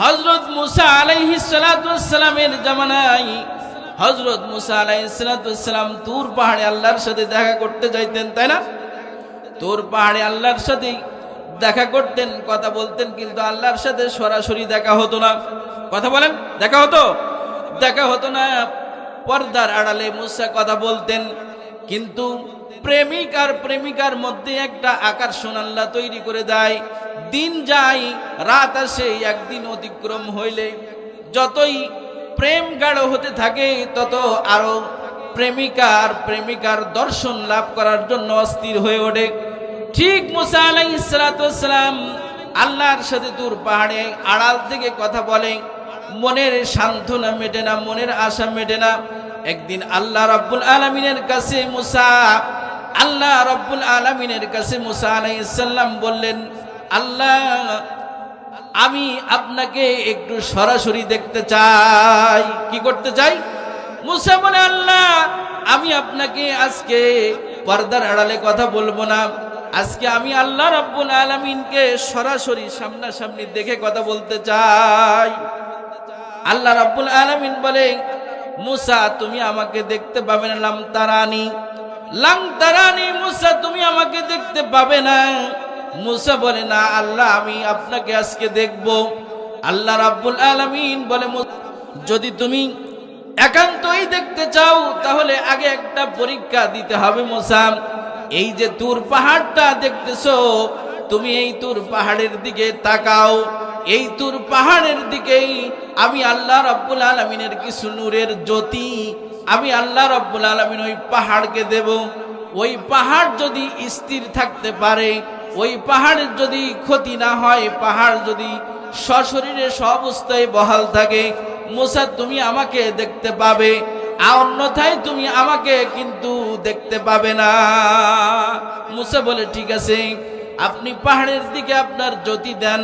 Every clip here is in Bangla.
হযরত মুসা আলাইহিস সালাতু ওয়াস সালামের জামানায় হযরত মুসা আলাইহিস সালাতু ওয়াস সালাম তুর পাহাড়ে আল্লাহর সাথে দেখা করতে যাইতেন, তাই না? তুর পাহাড়ে আল্লাহর সাথে দেখা করতেন, কথা বলতেন, কিন্তু আল্লাহর সাথে সরাসরি দেখা হতো না। কথা বলেন, দেখা হতো? দেখা হতো না। পর্দার আড়ালে মুসা কথা বলতেন, কিন্তু প্রেমিক আর প্রেমিকার মধ্যে একটা আকর্ষণ আল্লাহ তৈরি করে দেয়। দিন যায়, রাত আসে, একদিন অতিক্রম হইলে যতই প্রেম গাঢ় হতে থাকে তত আরো প্রেমিকার দর্শন লাভ করার জন্য অস্থির হয়ে ওঠে। ঠিক মুসা আলাইহিস সালাতু ওয়াস সালাম আল্লাহর সাথে তুর পাহাড়ে আড়াল থেকে কথা বলে, মনের সান্ত্বনা মেটে না, মনের আশা মেটে না। একদিন আল্লাহ রাব্বুল আলামিনের কাছে মুসা আলাইহিস সালাম বললেন, আল্লাহ, আমি আপনাকে একটু সরাসরি দেখতে চাই। কি করতে চাই? মুসা বলে, আল্লাহ, আমি আপনাকে আজকে পর্দার আড়ালে কথা বলবো না, আজকে আমি আল্লাহ রাব্বুল আলামিনকে সরাসরি সামনাসামনি দেখে কথা বলতে চাই। আল্লাহ রাব্বুল আলামিন বলে, মুসা, তুমি আমাকে দেখতে পাবে না, লাং তারানি, মুসা, তুমি আমাকে দেখতে পাবে না। মুসা বলে, না আল্লাহ, আমি আপনাকে আজকে দেখব। আল্লাহ রাব্বুল আলামিন বলে, যদি তুমি একান্তই দেখতে চাও তাহলে আগে একটা পরীক্ষা দিতে হবে মুসা। এই যে তুর পাহাড়টা দেখতেছো, তুমি এই তুর পাহাড়ের দিকে তাকাও। এই তুর পাহাড়ের দিকেই আমি আল্লাহ রাব্বুল আলামিনের কিছু নূরের জ্যোতি আমি আল্লাহ রাব্বুল আলামিন ওই পাহাড়কে দেব। ওই পাহাড় যদি স্থির থাকতে পারে, ওই পাহাড়ের যদি ক্ষতি না হয়, পাহাড় যদি সশরীরে সবস্থায় বহাল থাকে, মুসা তুমি আমাকে দেখতে পাবে, আর অন্যথায় তুমি আমাকে কিন্তু দেখতে পাবে না। মুসা বলে, ঠিক আছে, আপনি পাহাড়ের দিকে আপনার জ্যোতি দেন।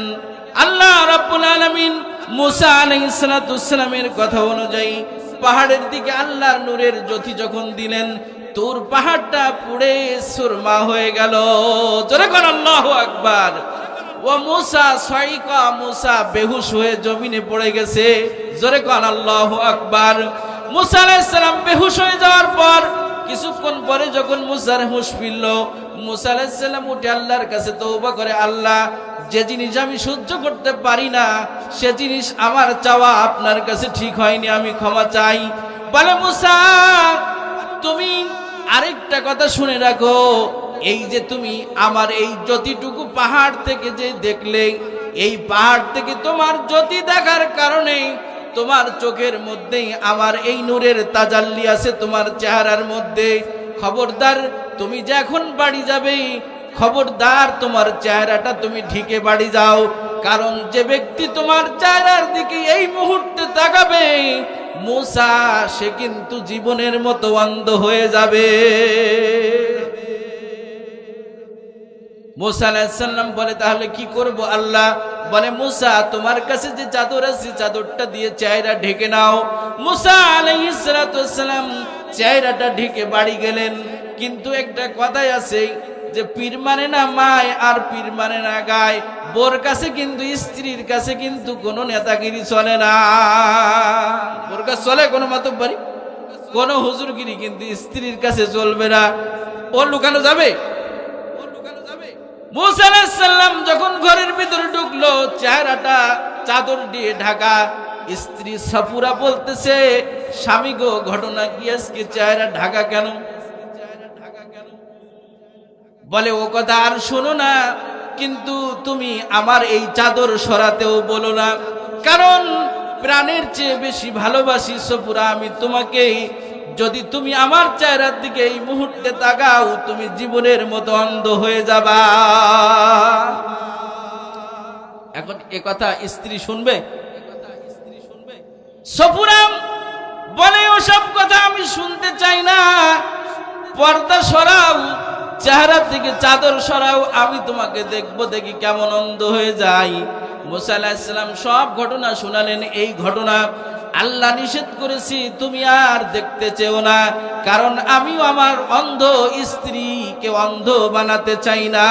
আল্লাহ রাব্বুল আলামিন মুসা আলাইহিস সালাতু ওয়াস সালামের কথা অনুযায়ী পাহাড়ের দিকে আল্লাহর নূরের জ্যোতি যখন দিলেন, তুর পাহাড়টা পুড়ে সুরমা হয়ে গেল। জোরে কোন আল্লাহু আকবার। ও মুসা সাইকা, মুসা বেহুশ হয়ে জমিনে পড়ে গেছে। জোরে কোন আল্লাহু আকবার। মুসা আলাইহিস সালাম বেহুশ হয়ে যাওয়ার পর কিছুক্ষণ পরে যখন মুসার হুঁশ ফিরল, মুসা আলাইহিস সালাম উঠে আল্লাহর কাছে তওবা করে, আল্লাহ, যে জিনিস আমি সহ্য করতে পারি না সে জিনিস আমার চাওয়া আপনার কাছে ঠিক হয়নি, আমি ক্ষমা চাই। বলে, মুসা, তুমি আরেকটা কথা শুনে রাখো, এই যে তুমি আমার এই জ্যোতিটুকু পাহাড় থেকে যে দেখলে, এই পাহাড় থেকে তোমার জ্যোতি দেখার কারণে তোমার চোখের মধ্যেই আমার এই নূরের তাজাল্লি আছে তোমার চেহারার মধ্যে। খবরদার, তুমি যে এখন বাড়ি যাবে, খবরদার তোমার চেহারাটা তুমি ঢেকে বাড়ি যাও, কারণ যে ব্যক্তি তোমার চেহারার দিকে এই মুহূর্তে তাকাবে, মুসা, সে কিন্তু জীবনের মতো অন্ধ হয়ে যাবে। মুসা আলাইহিস সালাম বলে, তাহলে কি করব আল্লাহ? বলে, মুসা, তোমার কাছে যে চাদর আছে চাদরটা দিয়ে চেহারা ঢেকে নাও। মুসা আলাইহিস সালাতু ওয়াস সালাম চেহারাটা ঢেকে বাড়ি গেলেন। কিন্তু একটা কথাই আছে যে পীর মানে না মায় আর পীর মানে না গায়। বোর কাছে কিন্তু, স্ত্রীর কাছে কিন্তু কোনো নেতাগিরি চলে না। বোর কাছে চলে কোনো মাতব্বরি, কোনো হুজুরগিরি, কিন্তু স্ত্রীর কাছে চলবে না। ও লুকানো যাবে? মুসা আলাইহিস সালাম যখন ঘরের ভিতরে ঢুকলো, চেহারাটা চাদর দিয়ে ঢাকা। স্ত্রী সাফুরা বলতেছে, স্বামী গো, ঘটনা কি আজকে চেহারা ঢাকা কেন? বলে, ও কথা আর শোনো না, কিন্তু তুমি আমার এই চাদর সরাতেও বলো না, কারণ প্রাণের চেয়ে বেশি ভালোবাসি সফুরা আমি তোমাকে। যদি তুমি আমার চেহারার দিকে এই মুহূর্তে তাকাও, তুমি জীবনের মতো অন্ধ হয়ে যাবা। এখন এ কথা স্ত্রী শুনবে? সফুরা বলে, ওসব কথা আমি শুনতে চাই না, পর্দা সরাও, চেহারার দিকে চাদর সরাও, আমি তোমাকে দেখবো, দেখি কেমন অন্ধ হয়ে যাই। মুসা আলাইহিস সালাম সব ঘটনা শোনালেন। এই ঘটনা আল্লাহ নিষেধ করেছি তুমি আর দেখতে চেও না, কারণ আমিও আমার অন্ধ স্ত্রীকে অন্ধ বানাতে চাই না।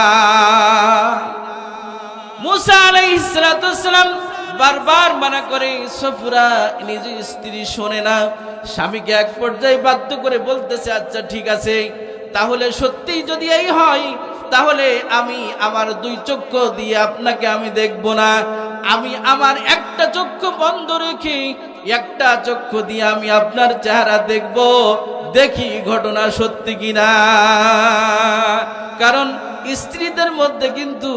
মুসা আলাইহিস সালাম বারবার মানা করে, সফুরা নিজে স্ত্রী শোনে না। স্বামীকে এক পর্যায়ে বাধ্য করে বলতেছে, আচ্ছা ঠিক আছে, তাহলে সত্যিই যদি এই হয় তাহলে আমি আমার দুই চক্ষু দিয়ে আপনাকে আমি দেখব না, আমি আমার একটা চক্ষু বন্ধ রেখে একটা চক্ষু দিয়ে আমি আপনার চেহারা দেখব, দেখি ঘটনা সত্যি কিনা। কারণ স্ত্রীদের মধ্যে কিন্তু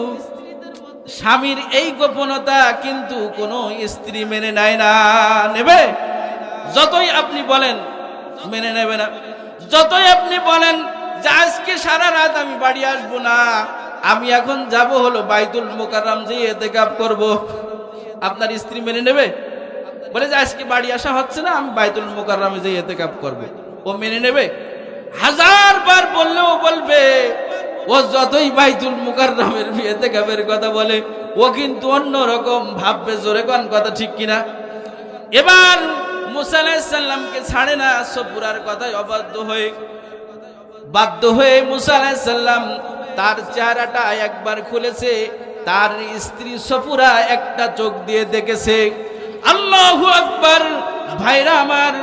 স্বামীর এই গোপনতা কিন্তু কোনো স্ত্রী মেনে নেয় না। নেবে? যতই আপনি বলেন মেনে নেবে না, যতই আপনি বলেন যে আজকে সারা রাত আমি বাড়ি আসবো না, আমি এখন যাব হলো বাইতুল মুকাররম যে ইতিকাফ করব, আপনার স্ত্রী মেনে নেবে? বলে যে আজকে বাড়ি আসা হচ্ছে না, আমি বাইতুল মুকাররমে যে ইতিকাফ করব, ও মেনে নেবে? হাজার বার বললেও বলবে। ও যতই বাইতুল মুকাররমের ইতিকাফের কথা বলে, ও কিন্তু অন্য রকম ভাববে। জোরে কোন কথা ঠিক কিনা? এবার মুসা আলাইহিস সালামকে ছাড়ে না, সফুরার কথায় বাধ্য হয়ে মুসা আলাইহিস সালাম তার চেহারাটা একবার খুলেছে, তার স্ত্রী সফুরা একটা চোখ দিয়ে দেখেছে। আল্লাহু আকবার! ভাইরা আমার,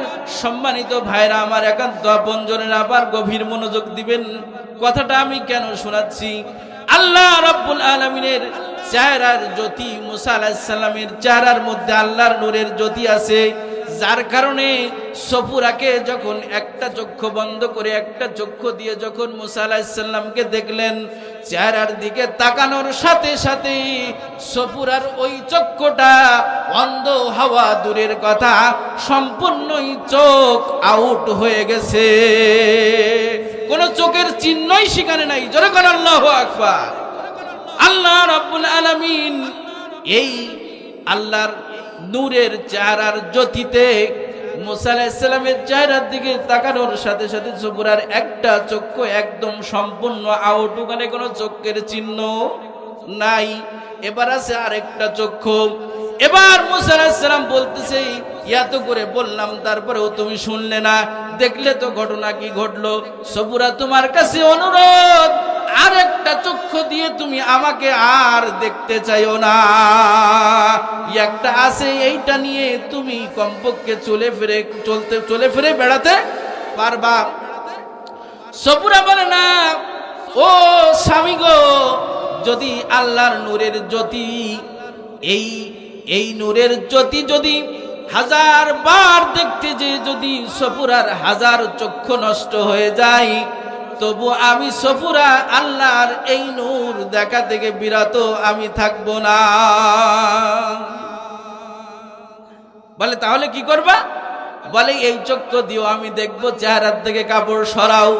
সম্মানিত ভাইরা আমার, একান্ত আপনজনেরা আবার গভীর মনোযোগ দিবেন। কথাটা আমি কেন শোনাচ্ছি? আল্লাহ রাব্বুল আলামিনের চেহারার জ্যোতি, মুসা আলাইহিস সালামের চেহারার মধ্যে আল্লাহর নূরের জ্যোতি আছে, যার কারণে সফুরাকে যখন একটা চক্ষু বন্ধ করে একটা চক্ষু দিয়ে যখন মুসা আলাইহিস সালামকে দেখলেন, চেহারার দিকে তাকানোর সাথে সাথে সফুরার ওই চক্ষুটা অন্ধ হওয়া দূরের কথা, সম্পূর্ণই চোখ আউট হয়ে গেছে। কোন চোখের চিহ্নই সেখানে নাই। জোরে কোন আল্লাহু আকবার! আল্লাহ রাব্বুল আলামিন এই আল্লাহর নূরের চেহারার জ্যোতিতে মুসা আলাইহিস সালামের চেহারার দিকে তাকানোর সাথে সাথে সফুরার একটা চক্ষু একদম সম্পূর্ণ আউট, ওখানে কোনো চোখের চিহ্ন নাই। এবার আছে আরেকটা চক্ষু। এবার মুসা আলাইহিস সালাম বলতেছে, এত করে বললাম তারপরেও তুমি শুনলে না, দেখলে তো ঘটনা কি ঘটলো। সফুরা, তোমার কাছে অনুরোধ, আর একটা চক্ষু দিয়ে তুমি আমাকে আর দেখতে চাইও না। একটা আছে, এইটা নিয়ে তুমি কমপক্ষে চলে ফিরে বেড়াতে পারবা। সফুরা বলে, না ও স্বামী গো, যদি আল্লাহর নূরের জ্যোতি, এই নূরের জ্যোতি যদি হাজার বার দেখতে যে যদি সফুরার হাজার চক্ষু নষ্ট হয়ে যায়, তবু আমি সফুরা আল্লাহর এই নূর দেখা থেকে বিরত আমি থাকব না। বলে, তাহলে কি করবা? বলে, এই চক্ষু দিও আমি দেখবো, চেহারার থেকে কাপড় সরাও।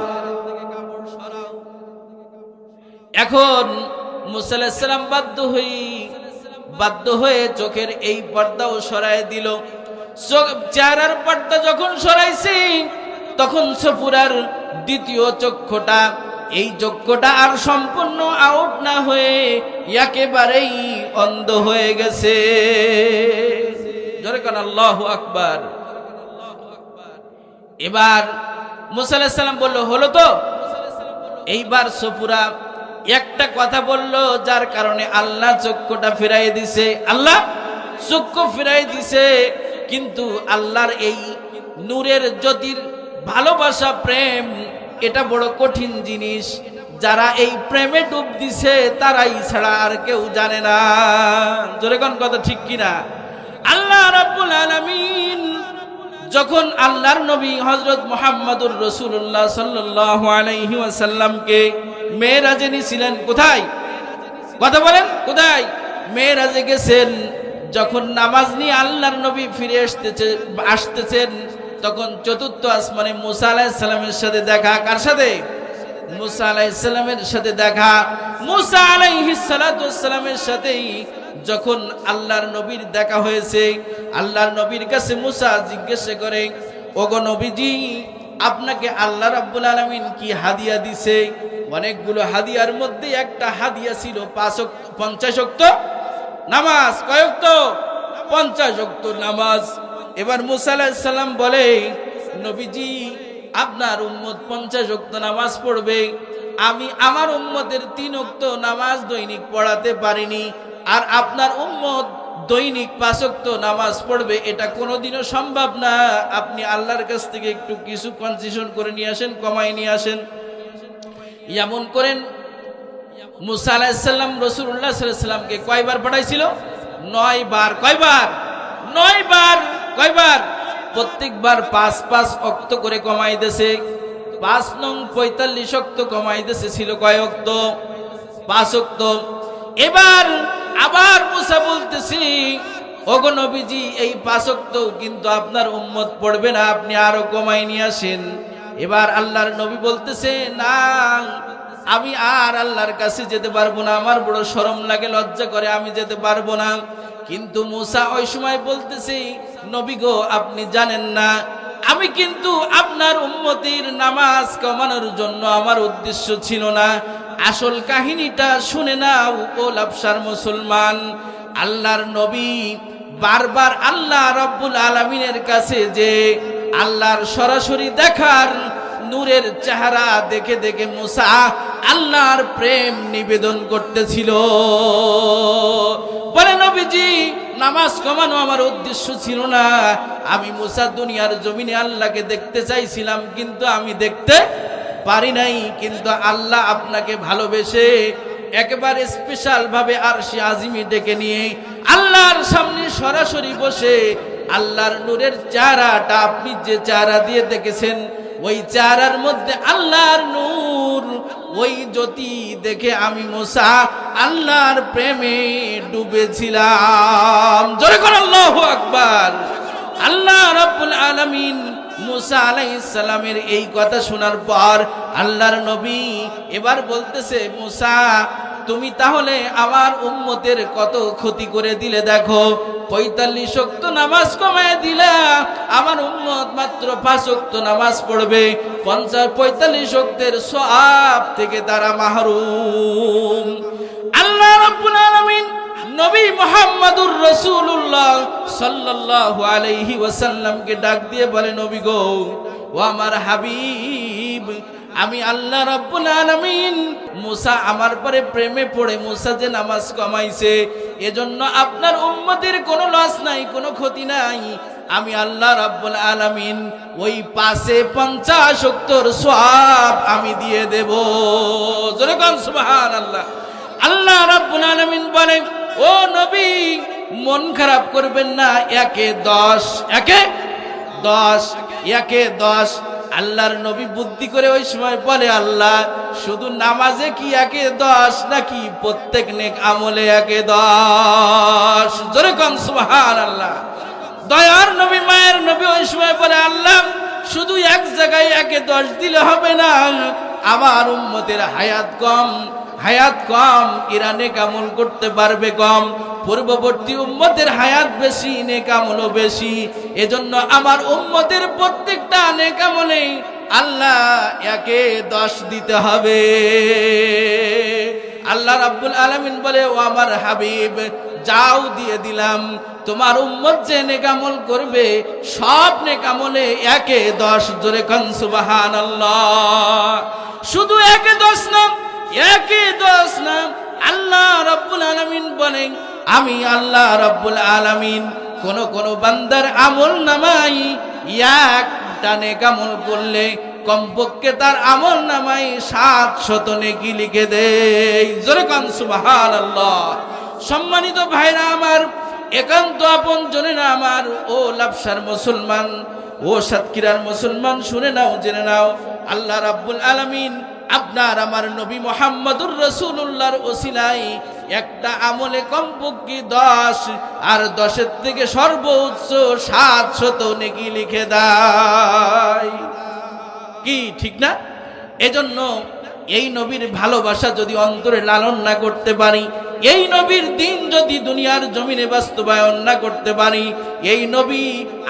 এখন মুসা আলাইহিস সালাম বাধ্য হয়ে চোখের এই পর্দাও সরায় দিল। চেহারার পর্দা যখন সরাইছি, তখন সফুরার দ্বিতীয় চক্ষুটা, এই চক্ষুটা আর সম্পূর্ণ আউট না হয়ে একেবারেই অন্ধ হয়ে গেছে। জোরে কোন আল্লাহু আকবার! এবার মুসা আলাইহিস সালাম বলল, হলো তো? এইবার সফুরা একটা কথা বলল, যার কারণে আল্লাহ চক্ষুটা ফিরাই দিছে। আল্লাহ চক্ষু ফিরাই দিছে, কিন্তু আল্লাহর এই নূরের জ্যোতির ভালোবাসা, প্রেম, এটা বড় কঠিন জিনিস। যারা এই প্রেমে ডুব দিছে তারাই ছাড়া আর কেউ জানে না। জোরে কোন কথা ঠিক কিনা? আল্লাহ রাব্বুল আলামিন যখন আল্লাহর নবী হযরত মুহাম্মদুর রাসূলুল্লাহ সাল্লাল্লাহু আলাইহি ওয়াসাল্লামকে মেরাজে নিয়েছিলেন, কোথায়? কথা বলেন, কোথায়? মেরাজে গেছেন। যখন নামাজ নিয়ে আল্লাহর নবী ফিরে আসতেছেন, তখন চতুর্থ আসমানে মুসা আলাইহিস সালামের সাথে দেখা। কার সাথে? মুসা আলাইহিস সালামের সাথে দেখা। মুসা আলাইহিস সালাতু ওয়াসসালামের সাথেই যখন আল্লাহর নবীর দেখা হয়েছে, আল্লাহর নবীর কাছে মুসা জিজ্ঞেস করে, ওগো নবীজি, আপনাকে আল্লাহ রাব্বুল আলামিন কি হাদিয়া দিছে? অনেকগুলো হাদিয়ার মধ্যে একটা হাদিয়া ছিল 50 ওয়াক্ত নামাজ। কয় ওয়াক্ত? 50 ওয়াক্ত নামাজ। এবার মুসা আলাইহিস সালাম বলে, নবীজি, আপনার উম্মত 50 ওয়াক্ত নামাজ পড়বে, আমি আমার উম্মতের 3 ওয়াক্ত নামাজ দৈনিক পড়াতে পারিনি, আর আপনার উম্মত দৈনিক 5 ওয়াক্ত নামাজ পড়বে, এটা কোনোদিনও সম্ভব না। আপনি আল্লাহর কাছ থেকে একটু কিছু কনসেশন করে নিয়ে আসেন, কমাই নিয়ে আসেন। এমন করেন মুসা আলাইহিস সালাম রাসূলুল্লাহ সাল্লাল্লাহু আলাইহি সাল্লামকে কয়বার পাঠাইছিল? 9 বার। কয়বার? 9 বার। কয়বার? প্রত্যেকবার 5 ওয়াক্ত করে কমাই দিয়েছে। 5 নং 45 ওয়াক্ত কমাই দিয়েছে। ছিল কয় ওয়াক্ত? 5 ওয়াক্ত। এবার আবার মুসা বলতেছি, ওগো নবীজি, এই 5 ওয়াক্ত কিন্তু আপনার উম্মত পড়বে না, আপনি আরো কমাই নিয়ে আসেন। এবার আল্লাহর নবী বলতেছে, না, আমি আর আল্লাহর কাছে যেতে পারবো না, আমার বড় শরম লাগে, লজ্জা করে, আমি যেতে পারবো না। কিন্তু মুসা ওই সময় বলতেছে, নবী গো, আপনি জানেন না, আমি কিন্তু আপনার উম্মতির নামাজ কমানোর জন্য আমার উদ্দেশ্য ছিল না। আসল কাহিনীটা শুনে নাও ও লাবসার মুসলমান। আল্লাহর নবী বারবার আল্লাহ রাব্বুল আলামিনের কাছে যে আল্লাহর সরাসরি দেখার নূরের চেহারা দেখে দেখে মুসা আল্লাহর প্রেম নিবেদন করতেছিল। বলে, নবীজি, নামাজ কমানো আমার উদ্দেশ্য ছিল না। আমি মুসা দুনিয়ার জমিনে আল্লাহকে দেখতে চাইছিলাম, কিন্তু আমি দেখতে পারি নাই। কিন্তু আল্লাহ আপনাকে ভালোবেসে একেবারে স্পেশাল ভাবে আরশে আজিমি ডেকে নিয়ে আল্লাহর সামনে সরাসরি বসে আল্লাহর নূরের চেহারাটা আপনি যে চেহারা দিয়ে দেখেছেন, ওই চেহারার মধ্যে আল্লাহর নূর, ওই জ্যোতি দেখে আমি মুসা আল্লাহর প্রেমে ডুবেছিলাম। জোরে করে আল্লাহু আকবার। আল্লাহ রাব্বুল আলামিন মুসা আলাইহিস সালামের এই কথা শোনার পর আল্লাহর নবী এবার বলতেছে, মুসা, তুমি তাহলে আমার উম্মতের কত ক্ষতি করে দিলে দেখো। 45 ওয়াক্ত নামাজ কমায় দিলা, আমার উম্মত মাত্র 5 ওয়াক্ত নামাজ পড়বে। 45 ওয়াক্তের সওয়াব থেকে তারা মাহরুম। আল্লাহ রাব্বুল আলামিন নবী মুহাম্মদুর রাসূলুল্লাহ সাল্লাল্লাহু আলাইহি ওয়াসাল্লামকে ডাক দিয়ে বলে, নবী গো, ও আমার হাবিব, আমি আল্লাহ রাব্বুল আলামিন মুসা আমার পরে প্রেমে পড়ে মুসা যে নামাজ কমাইছে, এজন্য আপনার উম্মতের কোনো লস নাই, কোনো ক্ষতি নাই। আমি আল্লাহ রাব্বুল আলামিন ওই 50 ওয়াক্তর সওয়াব আমি দিয়ে দেব। জোরে কোন সুবহানাল্লাহ। আল্লাহ রাব্বুল আলামিন বলে, ও নবী, মন খারাপ করবেন না, 1 এ 10, 1 এ 10, 1 এ 10। আল্লাহর নবী বুদ্ধি করে ওই সময় বলে, আল্লাহ, শুধু নামাজে কি 1 এ 10 নাকি প্রত্যেক নেক আমলে 1 এ 10? জোরে কোন সুবহানাল্লাহ। দয়ার নবী, মায়ের নবী ওই সময় বলে, আল্লাহ, শুধু এক জায়গায় 1 এ 10 দিলে হবে না, আমার উম্মতের হায়াত কম, এরা নেক আমল করতে পারবে কম। পূর্ববর্তী উম্মতের হায়াত বেশি, নেক আমলও বেশি। এজন্য আমার উম্মতের প্রত্যেকটা নেক আমলে আল্লাহ 1 এ 10 দিতে হবে। আল্লাহ রাব্বুল আলামিন বলে, ও আমার হাবিব, যাও, দিয়ে দিলাম। তোমার উম্মত যে নেক আমল করবে, সব নেক আমলে 1 এ 10। জোরে কোন সুবহানাল্লাহ। শুধু 1 এ 10 না, 1 এ 10 না। আল্লাহ রাব্বুল আলামিন বলেন, আমি আল্লাহ রাব্বুল আলামিন কোন বান্দার আমল নামাই 1টা নেক আমল করলে কমপক্ষে তার আমল নামাই 700 নেকি লিখে দেই। জোরে কোন সুবহানাল্লাহ। সম্মানিত ভাইরা আমার, একান্ত আপন জনেরা আমার, ও লাবসার মুসলমান, ও সাতক্ষীরার মুসলমান, শুনে নাও, জেনে নাও, আল্লাহ রাব্বুল আলামিন আপনার আমার নবী মুহাম্মদুর রাসূলুল্লাহর ওসিলায় একটা আমলে কমপক্ষে 10, আর 10-এর থেকে সর্বোচ্চ 700 নেকি লিখে দেয়। কি ঠিক না? এজন্য এই নবীর ভালোবাসা যদি অন্তরে লালন না করতে পারি, এই নবীর দিন যদি দুনিয়ার জমিনে বাস্তবায়ন না করতে পারি, এই নবী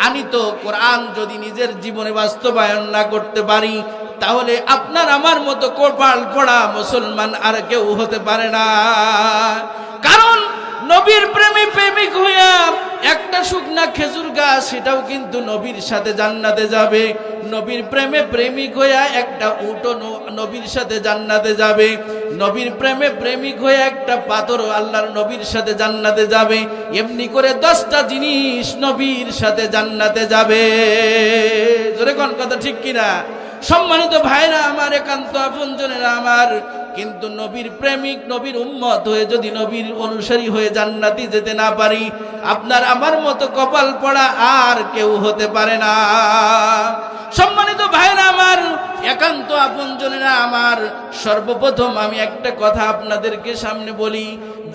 আনিত কোরআন যদি নিজের জীবনে বাস্তবায়ন না করতে পারি, তাহলে আপনার আমার মতো কপাল পড়া মুসলমান আর কেউ হতে পারে না। কারণ নবীর প্রেমে প্রেমিক হইয়া একটা শুকনা খেজুর গাছ, সেটাও কিন্তু নবীর সাথে জান্নাতে যাবে। নবীর প্রেমে প্রেমিক হইয়া একটা উটও নবীর সাথে জান্নাতে যাবে। নবীর প্রেমে প্রেমিক হয়ে একটা পাথর আল্লাহর নবীর সাথে জান্নাতে যাবে, এমনি করে 10টা জিনিস নবীর সাথে জান্নাতে যাবে। জোরে কোন কথা ঠিক কিনা? সম্মানিত ভাইরা আমার, একান্ত আপনজনেরা আমার, কিন্তু নবীর প্রেমিক নবীর উম্মত হয়ে যদি নবীর অনুসারী হয়ে জান্নাতি যেতে না পারি, আপনার আমার মতো কপাল পড়া আর কেউ হতে পারে না। সম্মানিত ভাইরা আমার, একান্ত আপনজনেরা আমার, সর্বপ্রথম আমি একটা কথা আপনাদেরকে সামনে বলি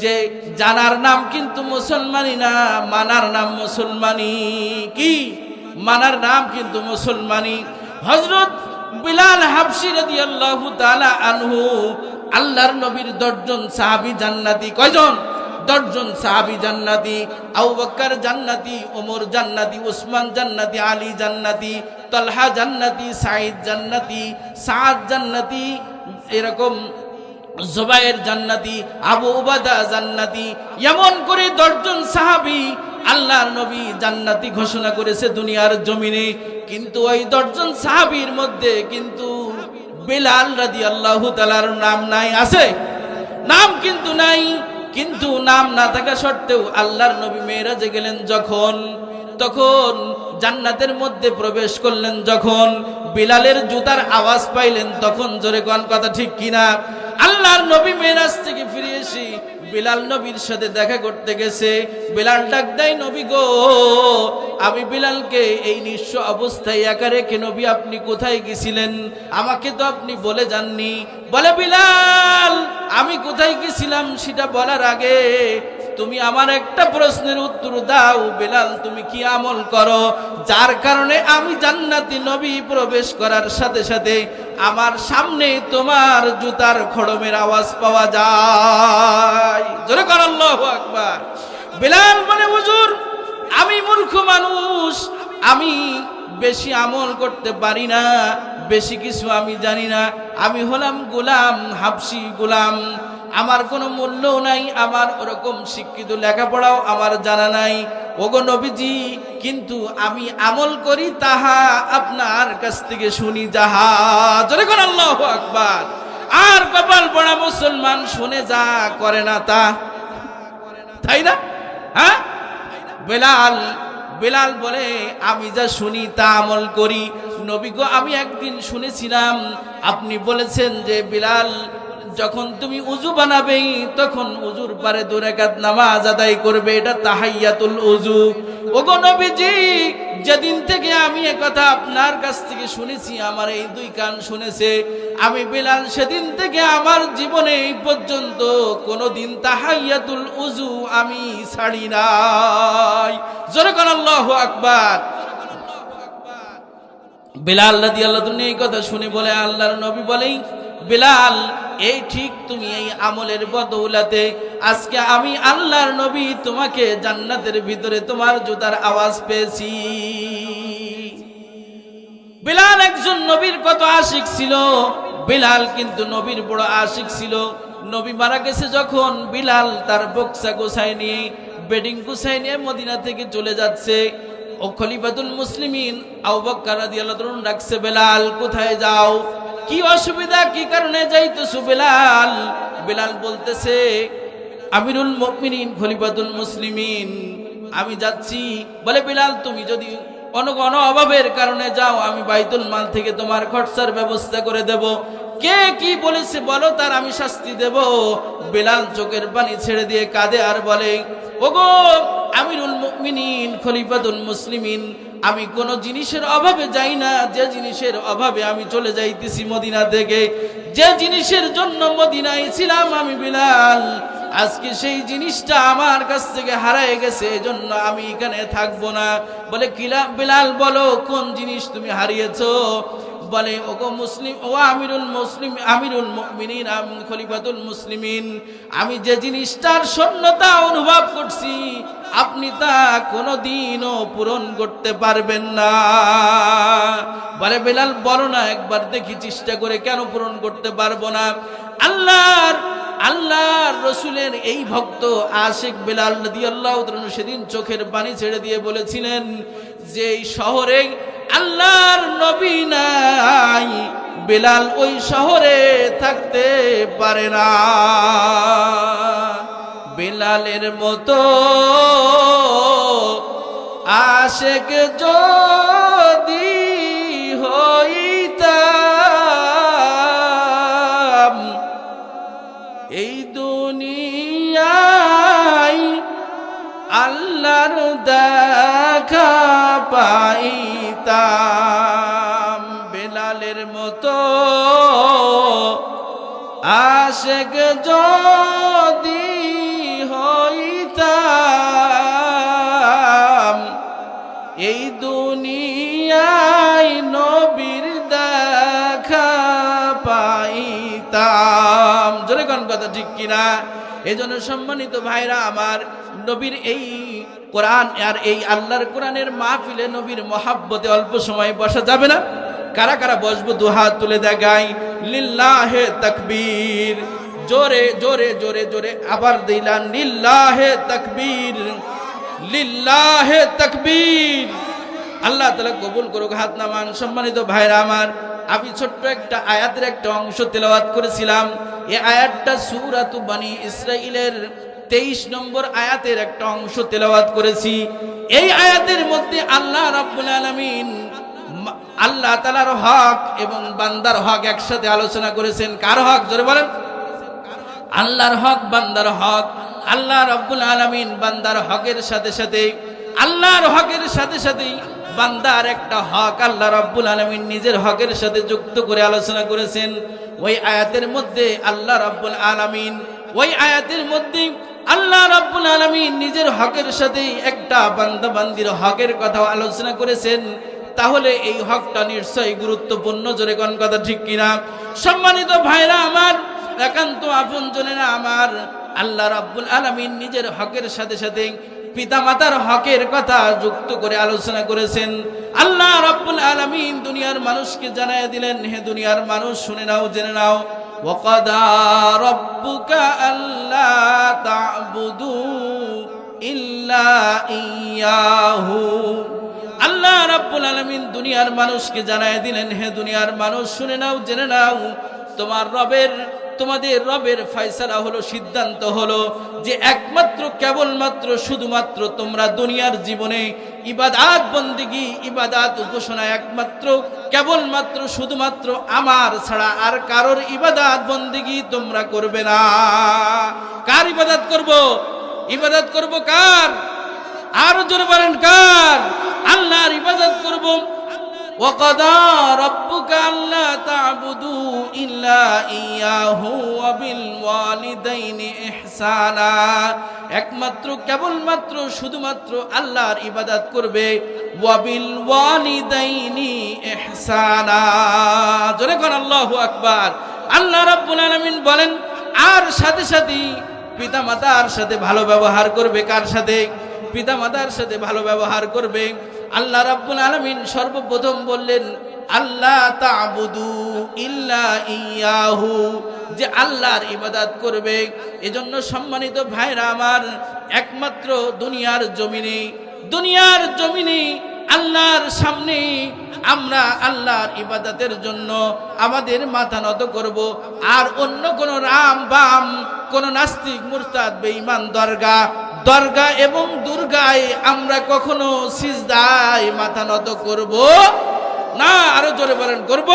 যে জানার নাম কিন্তু মুসলমানি না, মানার নাম মুসলমানি। কি? মানার নাম কিন্তু মুসলমানি। হযরত বিলাল হাবশী রাদিয়াল্লাহু তাআলা আনহু, আল্লাহর নবীর 10 জন সাহাবী জান্নাতি। কয়জন? 10 জন সাহাবী জান্নাতি। আবু বকর জান্নাতি, ওমর জান্নাতি, উসমান জান্নাতি, আলী জান্নাতি, তালহা জান্নাতি, সাঈদ জান্নাতি, সাদ জান্নাতি, এরকম জুবায়ের জান্নাতি, আবু উবাদা জান্নাতি। এমন করে 10 জন সাহাবী আল্লাহর নবী জান্নাতি ঘোষণা করেছে দুনিয়ার জমিনে। কিন্তু ওই 10 জন সাহাবীর মধ্যে কিন্তু বিলাল রাদিয়াল্লাহু তাআলার নাম নাই। আছে? নাম কিন্তু নাই। কিন্তু নাম না থাকা সত্ত্বেও আল্লাহর নবী মেরাজে গেলেন যখন, তখন জান্নাতের মধ্যে প্রবেশ করলেন যখন, বিলালের জুতার আওয়াজ পাইলেন তখন। জোরে কোন কথা ঠিক কিনা? আল্লাহর নবী মেরাজ থেকে ফিরে এসে বিলাল নবীর সাথে দেখা করতে গেছে। বিলাল ডাক দেয়, নবী গো, আমি বিলালকে এই নিঃস্ব অবস্থায় একা রেখে নবী আপনি কোথায় গেছিলেন? আমাকে তো আপনি বলে যাননি। বলে, বিলাল, আমি কোথায় গেছিলাম সেটা বলার আগে তুমি আমার একটা প্রশ্নের উত্তর দাও। বিলাল, তুমি কি আমল করো যার কারণে আমি জান্নাতি নবী প্রবেশ করার সাথে সাথে আমার সামনে তোমার জুতার খড়মের আওয়াজ পাওয়া যায়? জোরে কর আল্লাহু আকবার। বিলাল বলে, হুজুর, আমি মূর্খ মানুষ, আমি বেশি আমল করতে পারি না, বেশি কিছু আমি জানি না, আমি হলাম গোলাম, হাবশী গোলাম, আমার কোনো মূল্যও নাই, আমার ওরকম শিক্ষিত লেখাপড়াও আমার জানা নাই। ওগো নবীজি, কিন্তু আমি আমল করি তাহা আপনার কাছ থেকে শুনি যাহা। জোরে কোন আল্লাহু আকবার। আর কপাল পড়া মুসলমান শুনে যা, করে না তা, তাই না? হ্যাঁ, বিলাল বলে, আমি যা শুনি তা আমল করি। নবী গো, আমি একদিন শুনেছিলাম আপনি বলেছেন যে বিলাল, যখন তুমি উযু বানাবে তখন উযুর পারে 2 রাকাত নামাজ আদায় করবে, এটা তাহিয়াতুল উযু। ওগো নবীজি, যেদিন থেকে আমি এই কথা আপনার কাছ থেকে শুনেছি, আমার এই 2 কান শুনেছে, আমি বিলাল সেদিন থেকে আমার জীবনে এই পর্যন্ত কোনোদিন তাহিয়াতুল উযু আমি ছাড়ি নাই। জোরে কোন আল্লাহু আকবার। বিলাল রাদিয়াল্লাহু আনহু এই কথা শুনে বলে, আল্লাহর নবী বলেই, বিলাল, এই ঠিক তুমি এই আমলের বদৌলতে আজকে আমি আল্লাহর নবী তোমাকে জান্নাতের ভিতরে তোমার জুতার আওয়াজ পেয়েছি। বিলাল একজন নবীর কত আশিক ছিল। বিলাল কিন্তু নবীর বড় আশিক ছিল। নবী মারা গেছে যখন, বিলাল তার বক্সা গোছায় নিয়ে, বেডিং গোছায় নিয়ে মদিনা থেকে চলে যাচ্ছে। ও খলিফাতুল মুসলিমিন আবু বকর রাদিয়াল্লাহু আনহু ডাকছে, বিলাল, কোথায় যাও? কি অসুবিধা, কি কারণে যাইতেছো বিলাল? বিলাল বলতেছে, আমিরুল মুমিনিন খলিফাতুল মুসলিমিন, আমি যাচ্ছি। বলে, বিলাল, তুমি যদি কোনো অভাবের কারণে যাও, আমি বাইতুল মাল থেকে তোমার খরচার ব্যবস্থা করে দেব। কে কি বলেছে বলো, তার আমি শাস্তি দেব। বিলাল চোখের পানি ছেড়ে দিয়ে কাঁদে আর বলে, ওগো আমিরুল মুমিনিন খলিফাতুল মুসলিমিন, আমি কোন জিনিসের অভাবে যাই না, যে জিনিসের অভাবে আমি চলে যাইতেছি মদিনা থেকে, যে জিনিসের জন্য মদিনায় ছিলাম আমি বিলাল, আজকে সেই জিনিসটা আমার কাছ থেকে হারায় গেছে, এজন্য আমি এখানে থাকবো না। বলে, বিলাল বলো, কোন জিনিস তুমি হারিয়েছো? বলে, ওগো মুসলিম, ও আমিরুল মুমিনিন খলিফাতুল মুসলিমিন, আমি যে জিনিসটার শূন্যতা অনুভব করছি আপনি তা কোনোদিনও পূরণ করতে পারবেন না। বলে, বিলাল বলো না একবার দেখি চেষ্টা করে, কেন পূরণ করতে পারবো না? আল্লাহর আল্লাহর রসুলের এই ভক্ত আশিক বেলাল রাদিয়াল্লাহু তাআলা সেদিন চোখের পানি ছেড়ে দিয়ে বলেছিলেন যে এই শহরে আল্লাহর নবী নাই, বেলাল ওই শহরে থাকতে পারে না। বেলালের মতো আশিক যদি হইতাম এই দুনিয়ায় আল্লাহর দেখা পাইতাম। বেলালের মতো আশিক যদি হইতাম এই দুনিয়ায় নবীর দেখা পাইতাম। জোরে কোন কথা ঠিক কিনা? এই জন্য সম্মানিত ভাইরা আমার, নবীর এই কোরআন আর এই আল্লাহর কোরআনের মাহফিলে নবীর মহাব্বতে অল্প সময় বসা যাবে না? কারা কারা বসবো? দুহাত তুলে দেখাই। লিল্লাহে তাকবীর, জোরে জোরে জোরে জোরে আবার দিলাম লিল্লাহে তাকবীর, লিল্লাহে তাকবীর। আল্লাহ তাআলা কবুল করুক, হাত নামান। সম্মানিত ভাইরা আমার, আমি ছোট্ট একটা আয়াতের একটা অংশ তেলাওয়াত করেছিলাম। এই আয়াতটা সূরাতু বনী ইসরাঈলের 23 নম্বর আয়াতের একটা অংশ তেলাওয়াত করেছি। এই আয়াতের মধ্যে আল্লাহ রাব্বুল আলামিন আল্লাহ তাআলার হক এবং বান্দার হক একসাথে আলোচনা করেছেন। কার হক? জোরে বলেন। আল্লাহর হক, বান্দার হক। আল্লাহ রাব্বুল আলামিন বান্দার হকের সাথে সাথে, আল্লাহর হকের সাথে সাথে বান্দার একটা হক আল্লাহ রাব্বুল আলামিন নিজের হকের সাথে যুক্ত করে আলোচনা করেছেন। ওই আয়াতের মধ্যে আল্লাহ রাব্বুল আলামিন, ওই আয়াতের মধ্যে আল্লাহ রাব্বুল আলামিন নিজের হকের সাথে একটা বান্দা বান্দির হকের কথা আলোচনা করেছেন। তাহলে এই হকটা নিশ্চয়ই গুরুত্বপূর্ণ। জোরে কোন কথা ঠিক কিনা? সম্মানিত ভাইরা আমার, একান্ত আপনজনেরা আমার, আল্লাহ রাব্বুল আলামিন নিজের হকের সাথে সাথে পিতামাতার হকের কথা যুক্ত করে আলোচনা করেছেন। আল্লাহ রাব্বুল আলামিন দুনিয়ার মানুষকে জানায় দিলেন, হে দুনিয়ার মানুষ শুনে নাও, জেনে নাও, ওয়াকাদা রাব্বুকা আল্লা তা'বুদু ইল্লা ইয়াহু। আল্লাহ রাব্বুল আলামিন দুনিয়ার মানুষকে জানায় দিলেন, হে দুনিয়ার মানুষ শুনে নাও, জেনে নাও, তোমাদের রবের ফয়সালা হলো, সিদ্ধান্ত হলো যে একমাত্র কেবলমাত্র শুধুমাত্র তোমরা দুনিয়ার জীবনে ইবাদত বন্দেগী, ইবাদত উপাসনা একমাত্র কেবলমাত্র শুধুমাত্র আমার ছাড়া আর কারোর ইবাদত বন্দেগী তোমরা করবে না। কার ইবাদত করব? ইবাদত করব কার? আর জোরে বলেন কার? আল্লাহর ইবাদত করব। وَقَضَى رَبُّكَ أَلَّا تَعْبُدُوا إِلَّا إِيَّاهُ وَبِالْوَالِدَيْنِ إِحْسَانًا। একমাত্র কেবলমাত্র শুধুমাত্র আল্লাহর ইবাদত করবে। ওয়াবিলওয়ালিদাইনি ইহসানা। জোরে কোন আল্লাহু আকবার। আল্লাহ রাব্বুল আলামিন বলেন, আর সাথে সাথে পিতামাতার সাথে ভালো ব্যবহার করবে। কার সাথে? পিতামাতার সাথে ভালো ব্যবহার করবে। আল্লাহ রাব্বুল আলামিন সর্বপ্রথম বললেন আল্লাহ তা'বুদু ইল্লা ইয়াহু, যে আল্লাহর ইবাদত করবে। এজন্য সম্মানিত ভাইরা আমার, একমাত্র দুনিয়ার জমিনে আল্লাহর সামনে আমরা আল্লাহর ইবাদতের জন্য আমাদের মাথা নত করব। আর অন্য কোন রাম বাম, কোন নাস্তিক মুরতাদ বেঈমান দরগা এবং দুর্গায় আমরা কখনো সিজদায় মাথা নত করব না। আরো জোরে বলেন, করব?